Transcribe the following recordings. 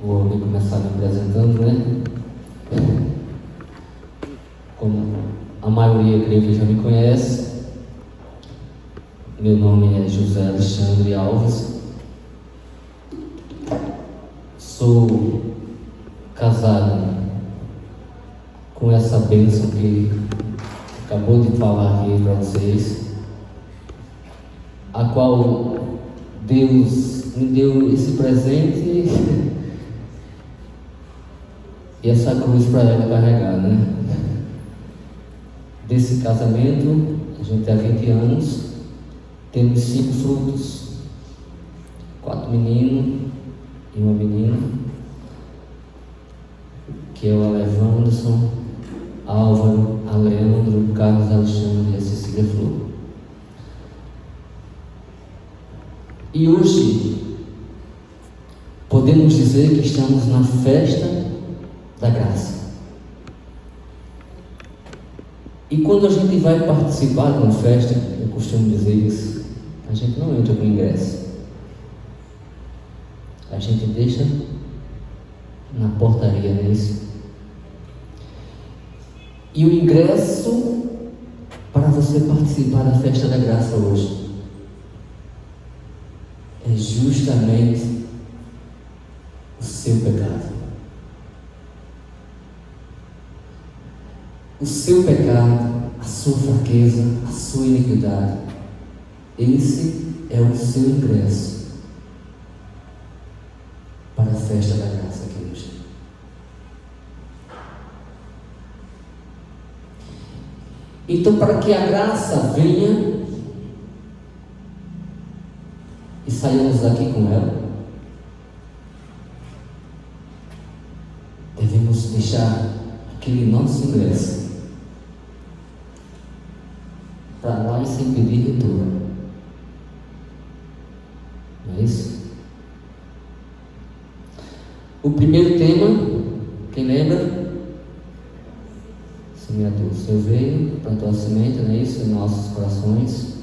Vou começar me apresentando, né? Como a maioria, creio que já me conhece, meu nome é José Alexandre Alves, sou casado com essa bênção que acabou de falar aqui para vocês, a qual Deus me deu esse presente e essa cruz para ela carregar, né? Desse casamento, a gente há 20 anos, temos 5 frutos, 4 meninos e uma menina, que é o Alevanderson, Álvaro, Aleandro, Carlos Alexandre e a Cecília Flor. E hoje podemos dizer que estamos na festa da graça. E quando a gente vai participar de uma festa, eu costumo dizer isso, a gente não entra com ingresso. A gente deixa na portaria, não é isso? E o ingresso para você participar da festa da graça hoje é justamente o seu pecado. O seu pecado, a sua fraqueza, a sua iniquidade. Esse é o seu ingresso para a festa da graça aqui hoje. Então, para que a graça venha e saiamos daqui com ela, devemos deixar aquele nosso ingresso para lá e sem pedir retorno. Não é isso? O primeiro tema, quem lembra? Semeador. O Senhor veio, plantou a semente, não é isso? Em nossos corações.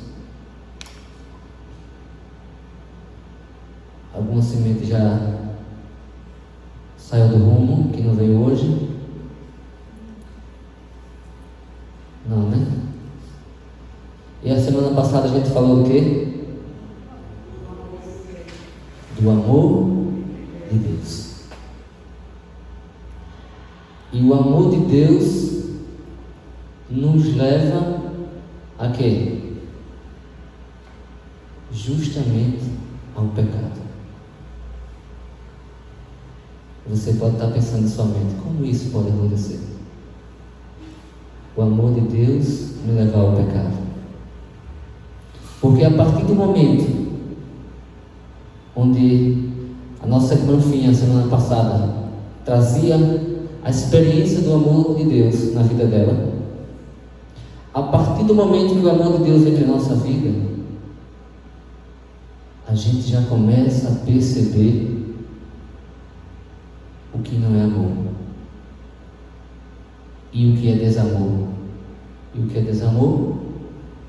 Alguma semente já saiu do rumo, que não veio hoje? Não, né? E a semana passada a gente falou do quê? Do amor de Deus. E o amor de Deus nos leva a quê? Justamente ao pecado. Você pode estar pensando somente, como isso pode acontecer? O amor de Deus me levar ao pecado. Porque a partir do momento onde a nossa irmã Finha, semana passada, trazia a experiência do amor de Deus na vida dela, a partir do momento que o amor de Deus entra em nossa vida, a gente já começa a perceber o que não é amor e o que é desamor. E o que é desamor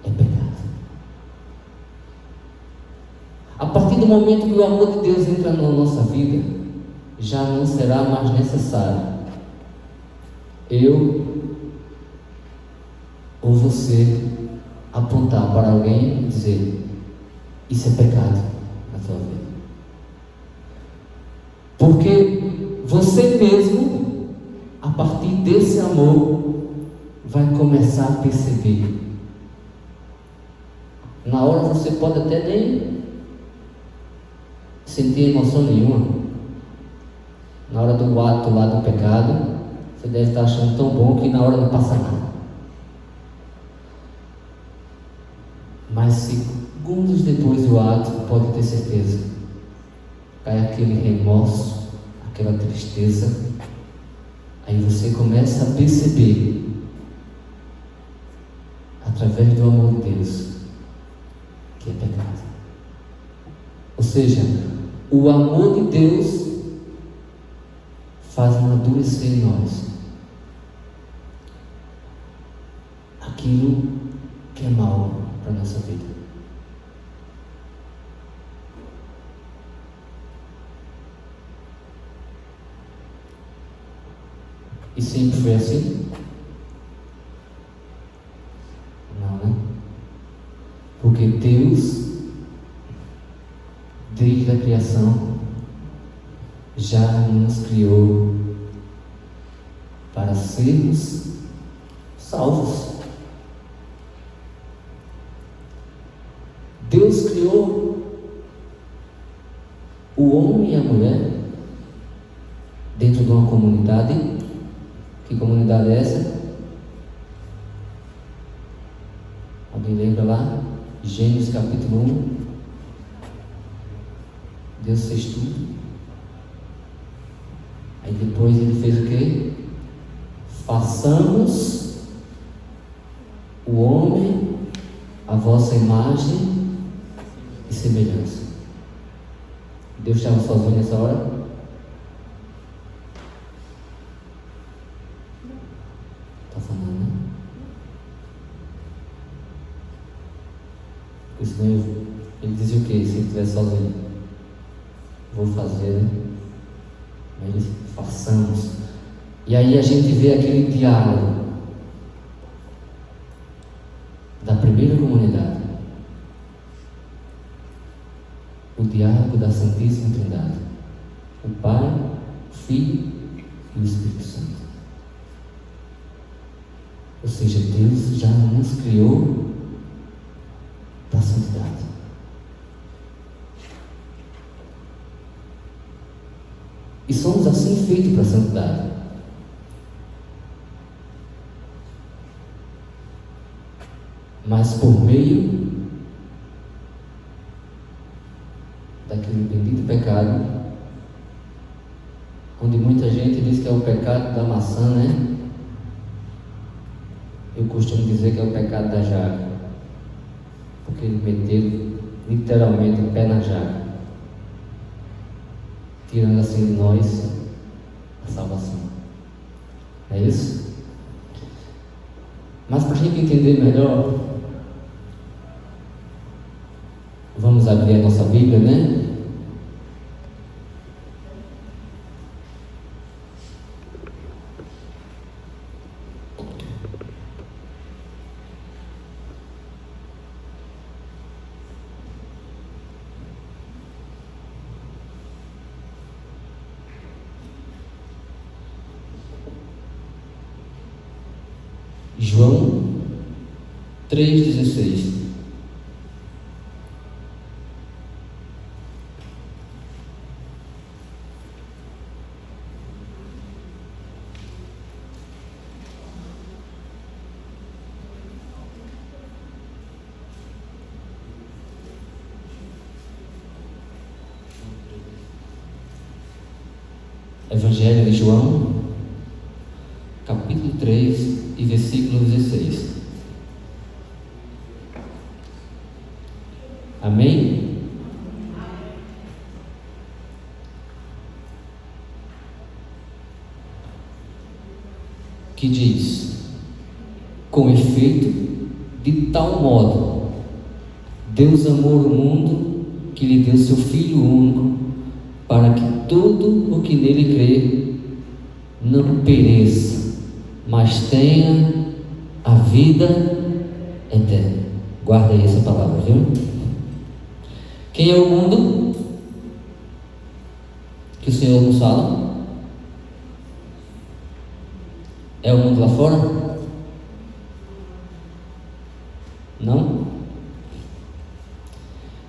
é pecado. A partir do momento que o amor de Deus entra na nossa vida, já não será mais necessário eu ou você apontar para alguém e dizer: isso é pecado na sua vida. Porque você mesmo, a partir desse amor, vai começar a perceber. Na hora você pode até nem sentir emoção nenhuma. Na hora do ato lá do pecado, você deve estar achando tão bom que na hora não passa nada. Mas segundos depois do ato, pode ter certeza, cai aquele remorso, aquela tristeza. Aí você começa a perceber, através do amor de Deus, que é pecado. Ou seja, o amor de Deus faz amadurecer em nós aquilo que é mal para a nossa vida. E sempre foi assim? Não, né? Porque Deus, desde a criação, já nos criou para sermos salvos. Deus criou o homem e a mulher dentro de uma comunidade. Que comunidade é essa? Alguém lembra lá? Gênesis capítulo 1. Deus fez tudo. Aí depois ele fez o quê? Façamos o homem à vossa imagem e semelhança. Deus estava sozinho nessa hora? Está falando, né? Porque senão ele dizia o quê? Se ele estivesse sozinho? Vou fazer, né? Mas ele, façamos. E aí a gente vê aquele diálogo da primeira comunidade. O diálogo da Santíssima Trindade. O Pai, o Filho e o Espírito Santo. Ou seja, Deus já nos criou para a santidade. E somos assim feitos para a santidade. Mas por meio daquele bendito pecado, onde muita gente diz que é o pecado da maçã, né? Eu costumo dizer que é o pecado da jaca, porque ele meteu literalmente o pé na jaca, tirando assim de nós a salvação. É isso? Mas para a gente entender melhor, vamos abrir a nossa Bíblia, né? João 3,16. Evangelho de João, capítulo 3 e versículo 16. Amém? Que diz: com efeito, de tal modo Deus amou o mundo que lhe deu seu Filho único, para que todo o que nele crê não pereça, mas tenha a vida eterna. Guarda aí essa palavra, viu? Quem é o mundo que o Senhor nos fala? É o mundo lá fora? Não?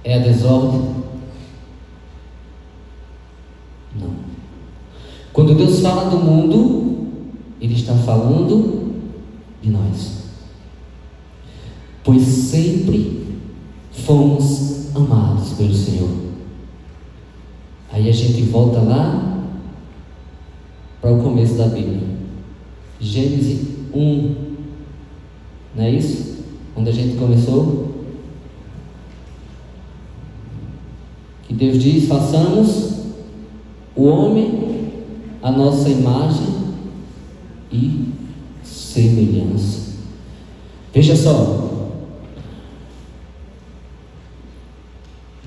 É a desordem? Não. Quando Deus fala do mundo, Ele está falando de nós. Pois sempre fomos amados pelo Senhor. Aí a gente volta lá para o começo da Bíblia. Gênesis 1. Não é isso? Onde a gente começou? Que Deus diz: façamos o homem à nossa imagem e semelhança. Veja só,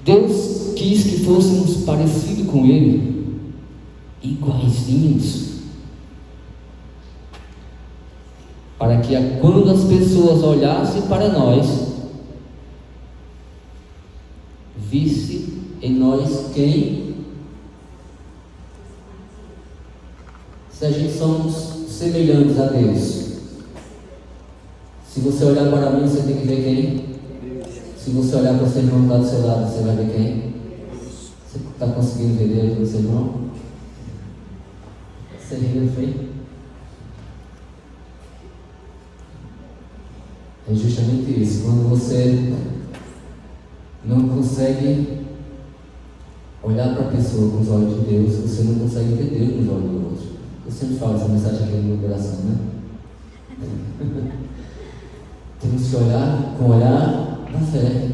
Deus quis que fôssemos parecidos com Ele, iguaizinhos. para que quando as pessoas olhassem para nós, visse em nós quem? Se a gente somos semelhantes a Deus. Se você olhar para mim, você tem que ver quem? Se você olhar para o seu irmão que está do seu lado, você vai ver quem? Você está conseguindo ver Deus no seu irmão? Você riu, feio? É justamente isso. Quando você não consegue olhar para a pessoa com os olhos de Deus, você não consegue ver Deus nos olhos do outro. Eu sempre falo essa mensagem aqui no meu coração, né? Temos que olhar com o olhar da fé.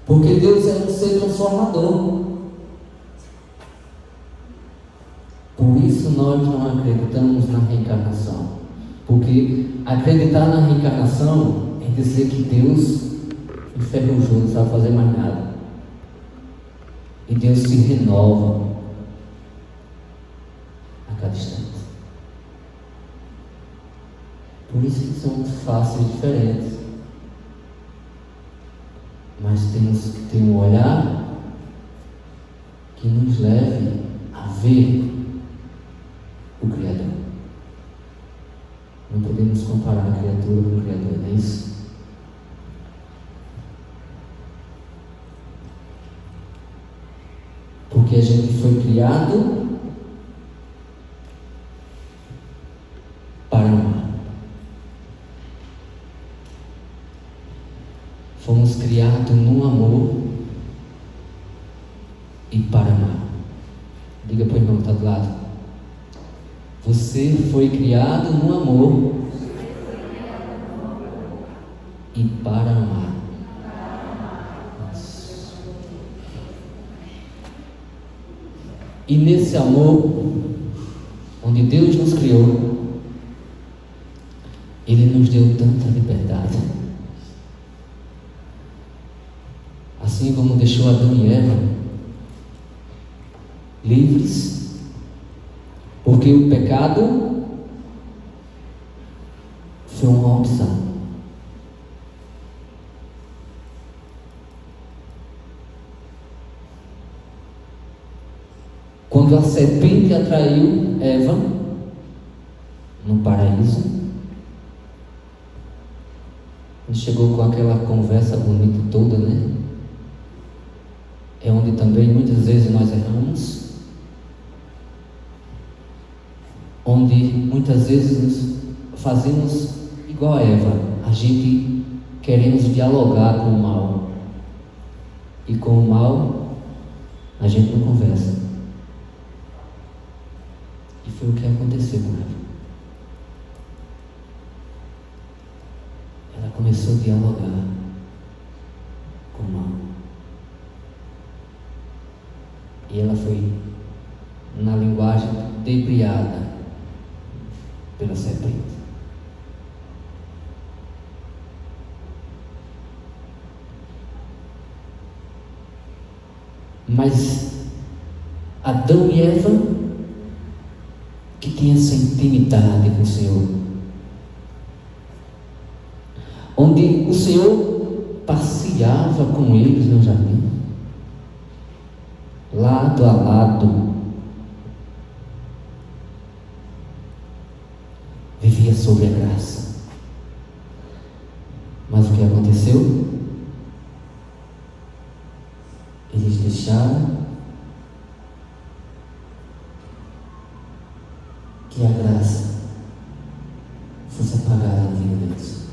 Porque Deus é um ser transformador. Por isso nós não acreditamos na reencarnação. Porque acreditar na reencarnação é dizer que Deus enferrujou, não sabe fazer mais nada. E Deus se renova a cada instante. Por isso que são faces diferentes. Mas temos que ter um olhar que nos leve a ver o Criador. Não podemos comparar a criatura com o Criador, não é isso? Porque a gente foi criado para amar. Fomos criados no amor e para amar. Diga para o irmão que está do lado. Você foi criado no amor e para amar. E nesse amor, onde Deus nos criou, Ele nos deu tanta liberdade. Assim como deixou Adão e Eva livres, porque o pecado foi uma opção. Quando a serpente atraiu Eva no paraíso, ele chegou com aquela conversa bonita toda, né? É onde também muitas vezes nós erramos, onde muitas vezes nos fazemos igual a Eva, a gente queremos dialogar com o mal, e com o mal a gente não conversa. E foi o que aconteceu com Eva. Ela começou a dialogar com o mal. E ela foi, na linguagem, debriada pela serpente. Mas Adão e Eva, que tinham essa intimidade com o Senhor, onde o Senhor passeava com eles no jardim, lado a lado, vivia sob a graça. Mas o que aconteceu? Eles deixaram que a graça fosse apagada na vida deles.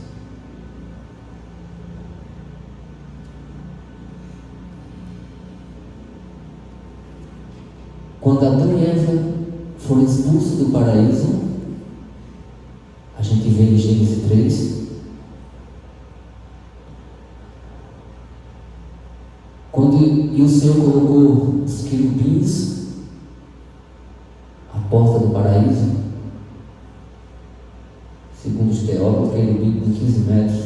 Quando Adão e Eva foram expulsos do paraíso, a gente vê em Gênesis 3, e o Senhor colocou os querubins à porta do paraíso, segundo os teólogos, querubim com 15 metros,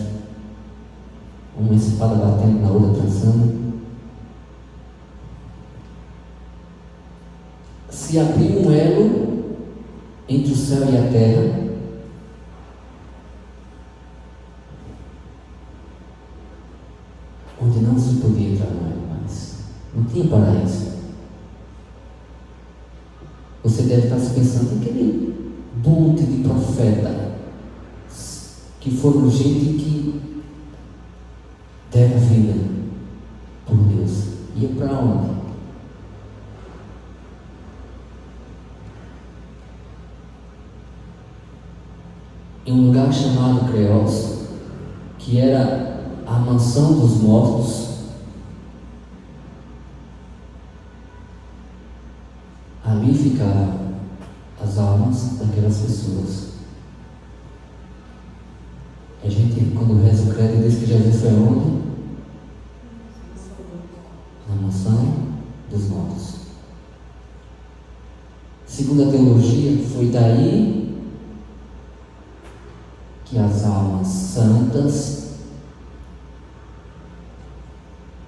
uma espada batendo na outra, trançando. Se abriu um elo entre o céu e a terra, Não tinha paraíso. Você deve estar se pensando naquele monte de profeta que foram gente que deram a vida por Deus. Ia para onde? Em um lugar chamado Creos, que era a mansão dos mortos, ali ficavam as almas daquelas pessoas. A gente, quando reza o credo, diz que Jesus foi onde? Na mansão dos mortos. Segundo a teologia, foi daí que as almas santas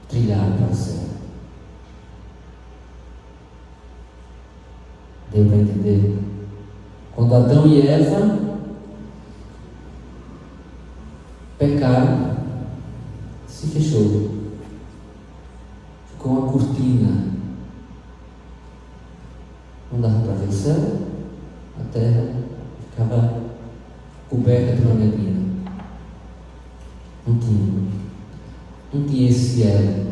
trilharam para o céu. Deu para entender? Quando Adão e Eva pecaram, se fechou. Ficou uma cortina. Não dava para ver o céu, a terra ficava coberta pela neblina. Não tinha esse elo.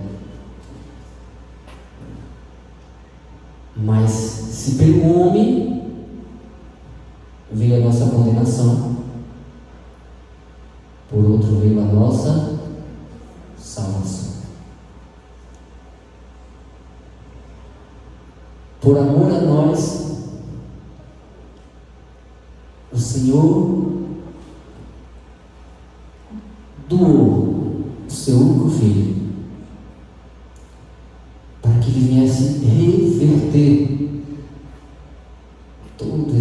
Mas se pelo homem veio a nossa condenação, por outro veio a nossa salvação. Por amor a nós, o Senhor doou o seu único filho para que ele viesse reverter todo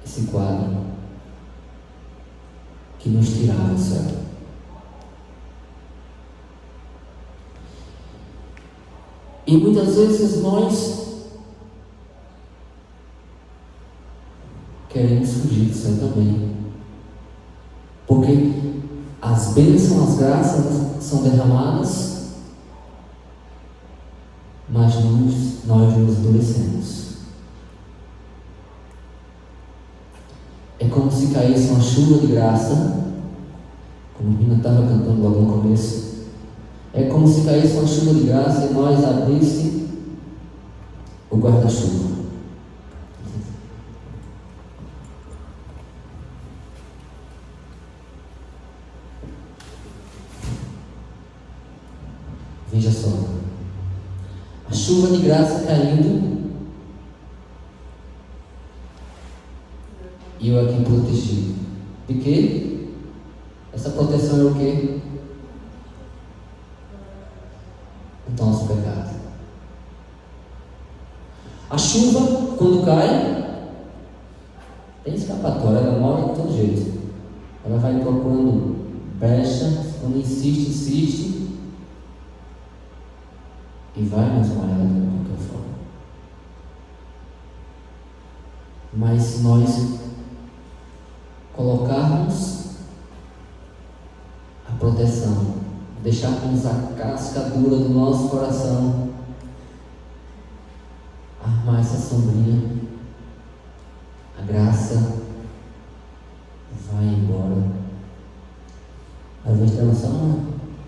esse quadro que nos tirava do céu. E muitas vezes nós queremos fugir do céu também, porque as bênçãos, as graças são derramadas, mas nós nos endurecemos. É como se caísse uma chuva de graça, como a menina estava cantando logo no começo. É como se caísse uma chuva de graça e nós abrisse o guarda-chuva. Veja só, a chuva de graça caindo e eu aqui protegido. De quê? Essa proteção é o quê? O nosso pecado. A chuva, quando cai, tem escapatória, ela mora de todo jeito. Ela vai procurando brecha, quando insiste, e vai nos molhar de qualquer forma. Mas se nós colocarmos a proteção, deixarmos a casca dura do nosso coração armar essa sombrinha, a graça vai embora. Às vezes tem só uma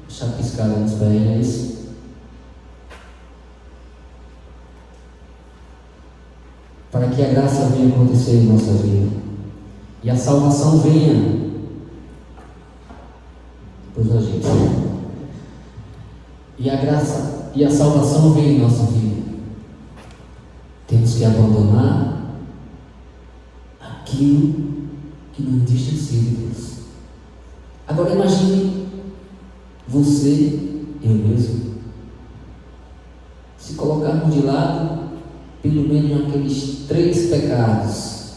chapiscada nos pés, para que a graça venha acontecer em nossa vida e a salvação venha. Depois a gente. E a graça e a salvação venha em nossa vida. Temos que abandonar aquilo que nos distancia de Deus. Agora imagine você, eu mesmo, se colocarmos de lado pelo menos aqueles 3 pecados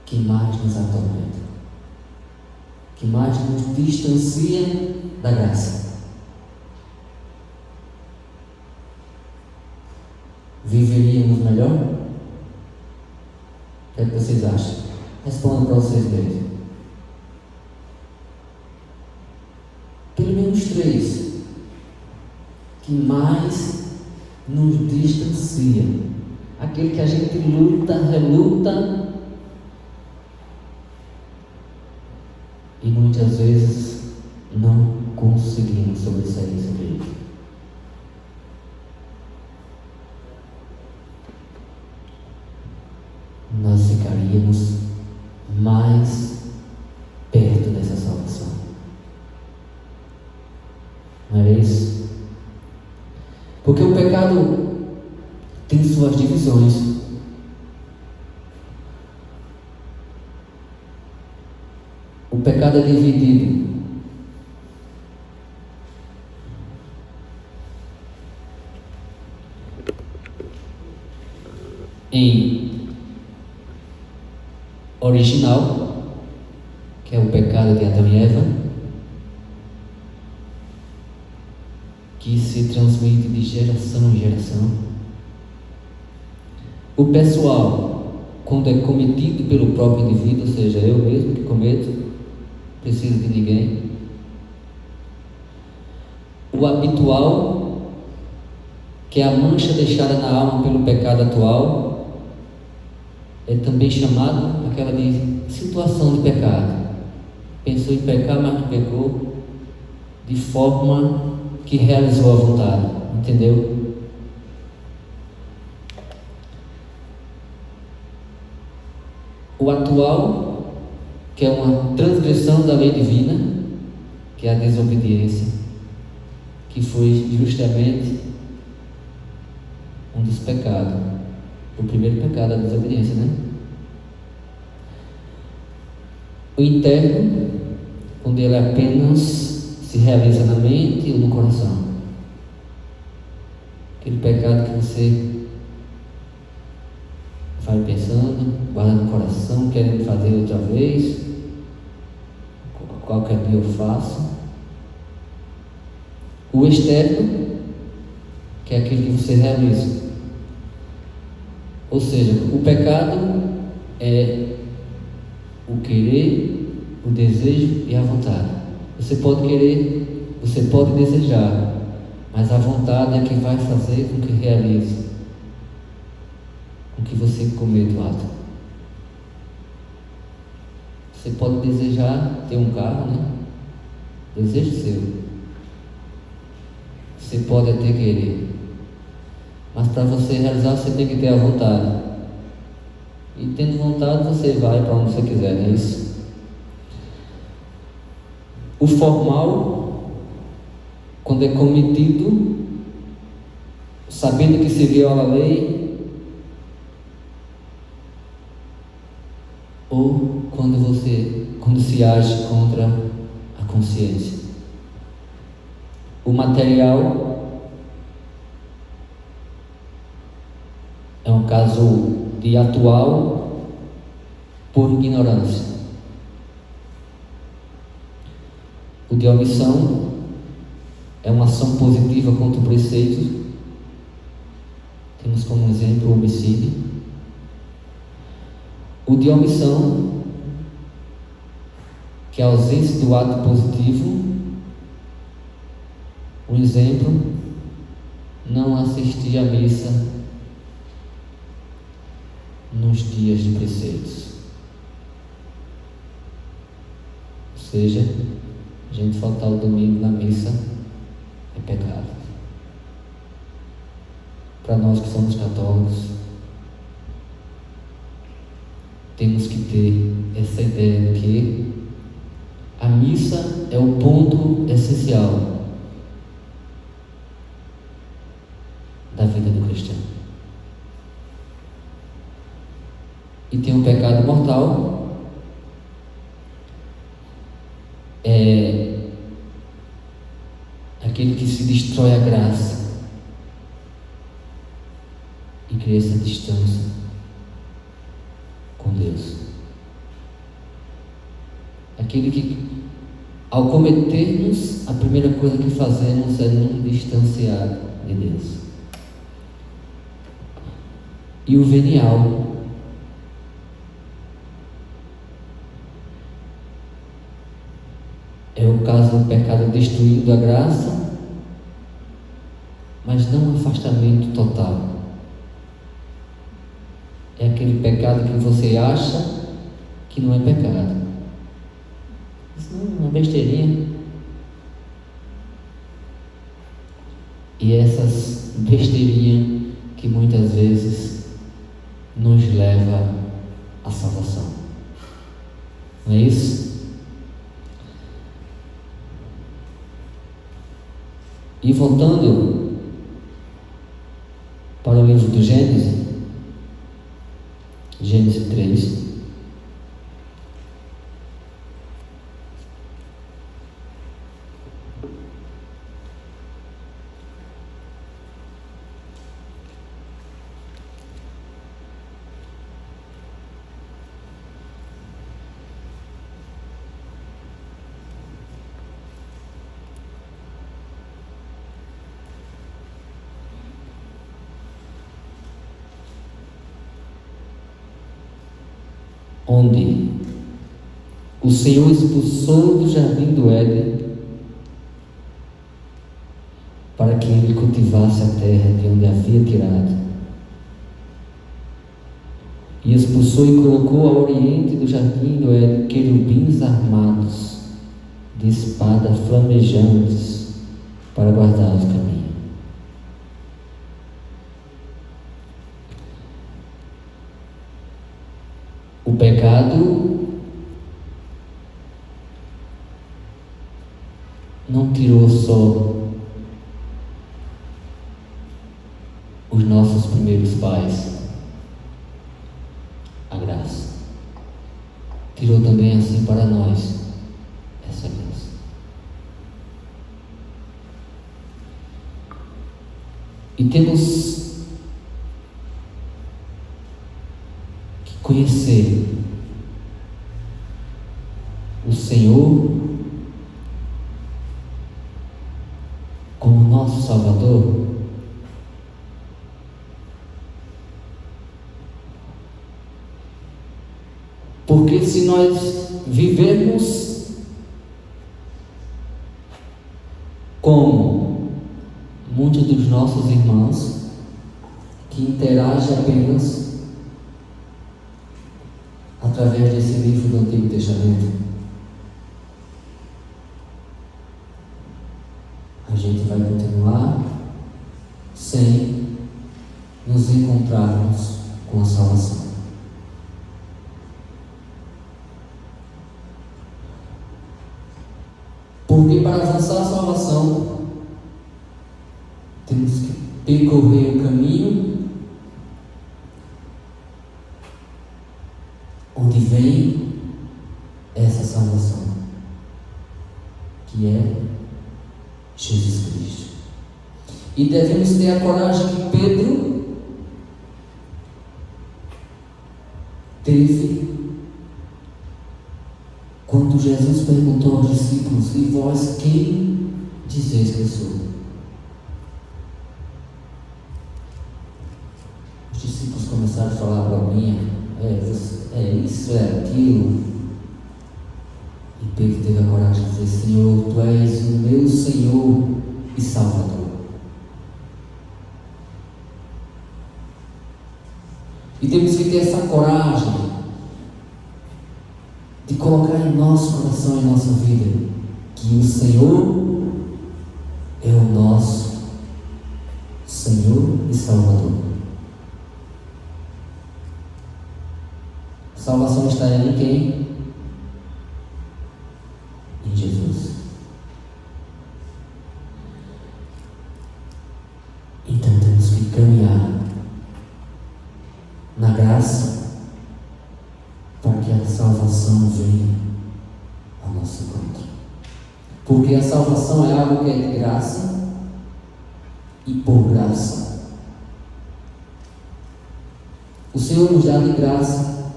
que mais nos atormentam, que mais nos distanciam da graça. Viveríamos melhor? O que é que vocês acham? Respondam para vocês mesmos. Pelo menos 3. que mais nos distancia, aquele que a gente luta, reluta e muitas vezes não conseguimos sobressair sobre ele. Nós ficaríamos mais perto dessa salvação. Não é isso? Porque o pecado tem suas divisões. O pecado é dividido em original, que é o pecado de Adão e Eva, que se transmite de geração em geração. O pessoal, quando é cometido pelo próprio indivíduo, ou seja, eu mesmo que cometo, preciso de ninguém. O habitual, que é a mancha deixada na alma pelo pecado atual, é também chamado aquela de situação de pecado. Pensou em pecar, mas não pecou de forma que realizou a vontade, entendeu? O atual, que é uma transgressão da lei divina, que é a desobediência, que foi justamente um dos pecados, o primeiro pecado, a desobediência, né? O interno, quando ele apenas se realiza na mente ou no coração, aquele pecado que você vai pensando, guarda no coração, querendo fazer outra vez, qualquer dia eu faço. O externo, que é aquele que você realiza, ou seja, o pecado é o querer, o desejo e a vontade. Você pode querer, você pode desejar, mas a vontade é que vai fazer com que realize, com que você cometa o ato. Você pode desejar ter um carro, né? Desejo seu. Você pode até querer, mas para você realizar você tem que ter a vontade. E tendo vontade você vai para onde você quiser, não é isso? O formal, quando é cometido sabendo que se viola a lei, ou quando se age contra a consciência. O material é um caso de atual por ignorância. O de omissão é uma ação positiva contra o preceito. Temos como exemplo o homicídio. O de omissão, que é a ausência do ato positivo. Um exemplo, não assistir à missa nos dias de preceitos. Ou seja, a gente faltar o domingo na missa é pecado. Para nós que somos católicos, temos que ter essa ideia de que a missa é o ponto essencial da vida do cristão. E tem um pecado mortal, é aquele que se destrói a graça e cria essa distância com Deus. Aquele que, ao cometermos, a primeira coisa que fazemos é nos distanciar de Deus. E o venial é o caso do pecado destruindo a graça afastamento total. É aquele pecado que você acha que não é pecado. Isso não é uma besteirinha. E essas besteirinhas que muitas vezes nos leva à salvação. Não é isso? E voltando para o livro do Gênesis 3. Onde o Senhor expulsou do jardim do Éden para que ele cultivasse a terra de onde havia tirado. E expulsou e colocou ao oriente do jardim do Éden querubins armados de espadas flamejantes para guardar os caminhos. O pecado não tirou só os nossos primeiros pais a graça, tirou também assim para nós essa graça. E temos que conhecer o Senhor como nosso Salvador. Porque se nós vivemos como muitos dos nossos irmãos que interagem apenas através desse livro do Antigo Testamento, a gente vai continuar sem nos encontrarmos com a salvação. Porque para alcançar a salvação, temos que percorrer o caminho onde vem essa salvação, que é Jesus Cristo. E devemos ter a coragem que Pedro teve quando Jesus perguntou aos discípulos: e vós quem dizeis que eu sou? Os discípulos começaram a falar para mim: é isso, é aquilo. E Pedro teve a coragem de dizer: Senhor, tu és o meu Senhor e Salvador. E temos que ter essa coragem de colocar em nosso coração, em nossa vida, que o Senhor é o nosso Senhor e Salvador. A salvação está em quem? Em Jesus. Então temos que caminhar na graça para que a salvação venha ao nosso encontro. Porque a salvação é algo que é de graça e por graça. O Senhor nos dá de graça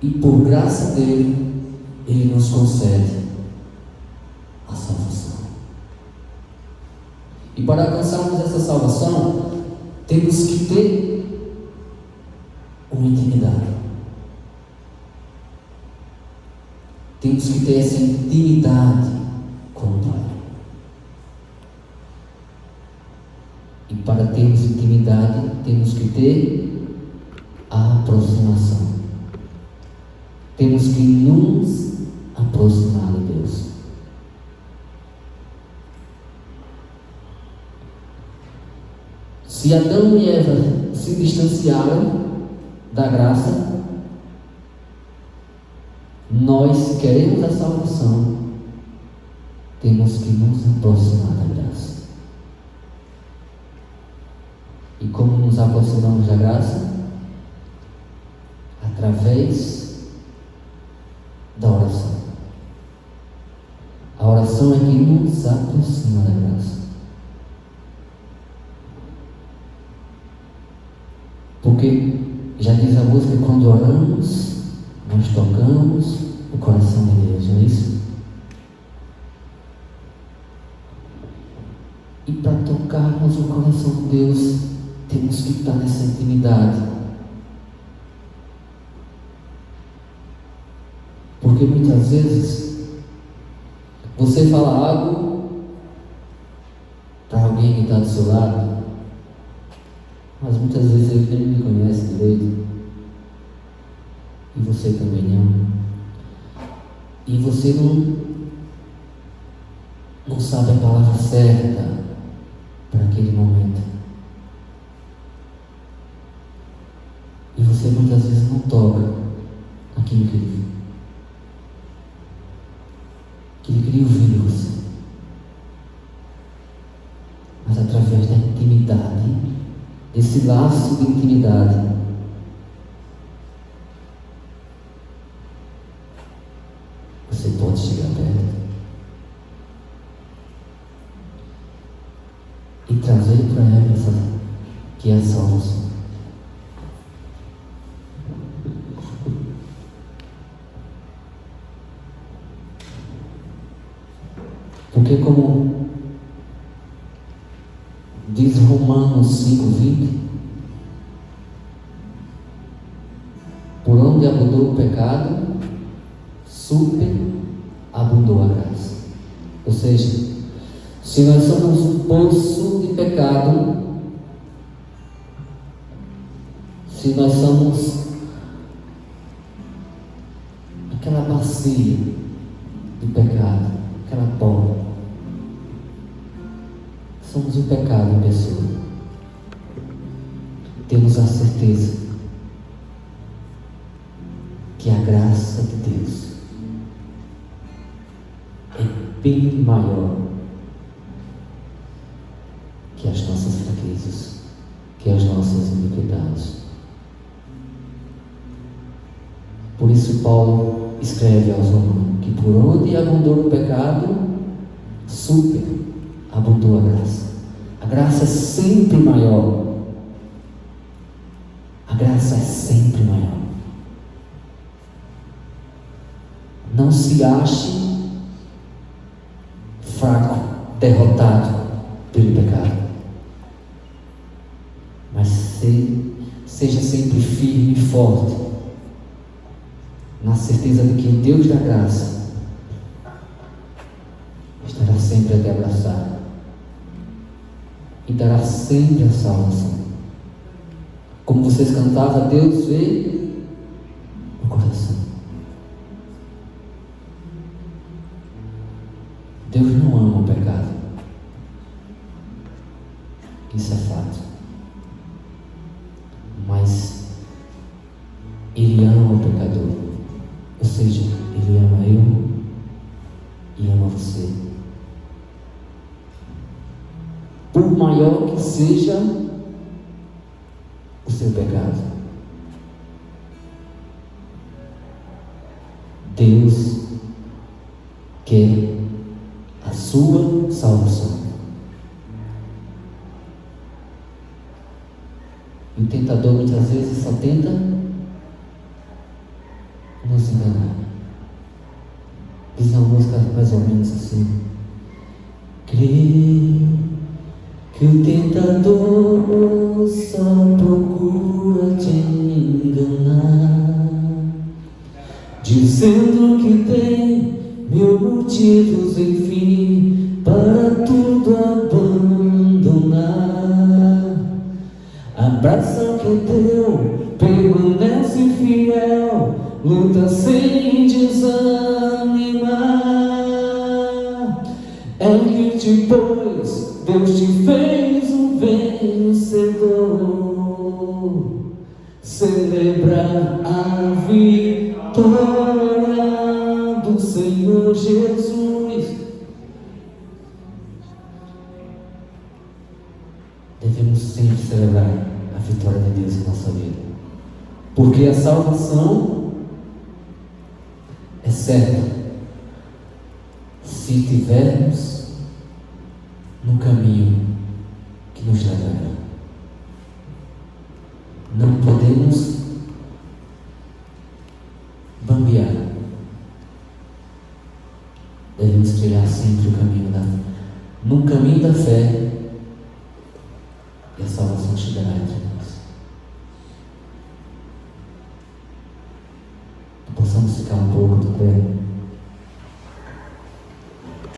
e por graça dele, Ele nos concede a salvação. E para alcançarmos essa salvação, temos que ter uma intimidade. Temos que ter essa intimidade com o Pai. E para termos intimidade, temos que ter a aproximação. Temos que nos aproximar de Deus. Se Adão e Eva se distanciaram da graça, nós, se queremos a salvação, temos que nos aproximar da graça. E como nos aproximamos da graça? Através da oração. A oração é que nos aproxima da graça. Porque já diz a música, quando oramos, nós tocamos o coração de Deus, não é isso? E para tocarmos o coração de Deus, temos que estar nessa intimidade. Porque muitas vezes você fala algo para alguém que está do seu lado, mas muitas vezes ele nem me conhece direito, e você também não, e você não sabe a palavra certa para aquele momento, e você muitas vezes não toca aquilo que ele queria ouvir de você, mas através da intimidade, desse laço de intimidade, você pode chegar perto e trazer para ela essa que é a salvação. Porque como diz Romanos 5:20, por onde abundou o pecado, superabundou a graça. Ou seja, se nós somos um poço de pecado, se nós somos aquela bacia de pecado, aquela bola, somos o pecado em pessoa, temos a certeza que a graça de Deus é bem maior que as nossas fraquezas, que as nossas iniquidades. Por isso Paulo escreve aos Romanos que por onde abundou o pecado, superabundou a graça. A graça é sempre maior. A graça é sempre maior. Não se ache fraco, derrotado pelo pecado, mas seja sempre firme e forte, na certeza de que o Deus da graça estará sempre a te abraçar e dará sempre a salvação. Como vocês cantavam, Deus vê o coração. Deus não ama o pecado. Isso é fato. Mas Ele ama o pecador. Ou seja, Ele ama eu e ama você. Por maior que seja o seu pecado, Deus quer a sua salvação. E o tentador muitas vezes só tenta nos enganar. Diz uma música mais ou menos assim: creio que o tentador só procura te enganar, dizendo que tem mil motivos, enfim, para tudo abandonar. Abraça o que deu, permanece fiel, luta sem desanimar. Ergue-te, pois Deus te fez um vencedor. Celebra a vitória do Senhor Jesus. Devemos sempre celebrar a vitória de Deus em nossa vida, porque a salvação é certa se tivermos no caminho que nos leva a ela. Não podemos bambear. Devemos trilhar sempre o caminho no caminho da fé, e a salvação chegará entre nós. Possamos ficar um pouco do pé.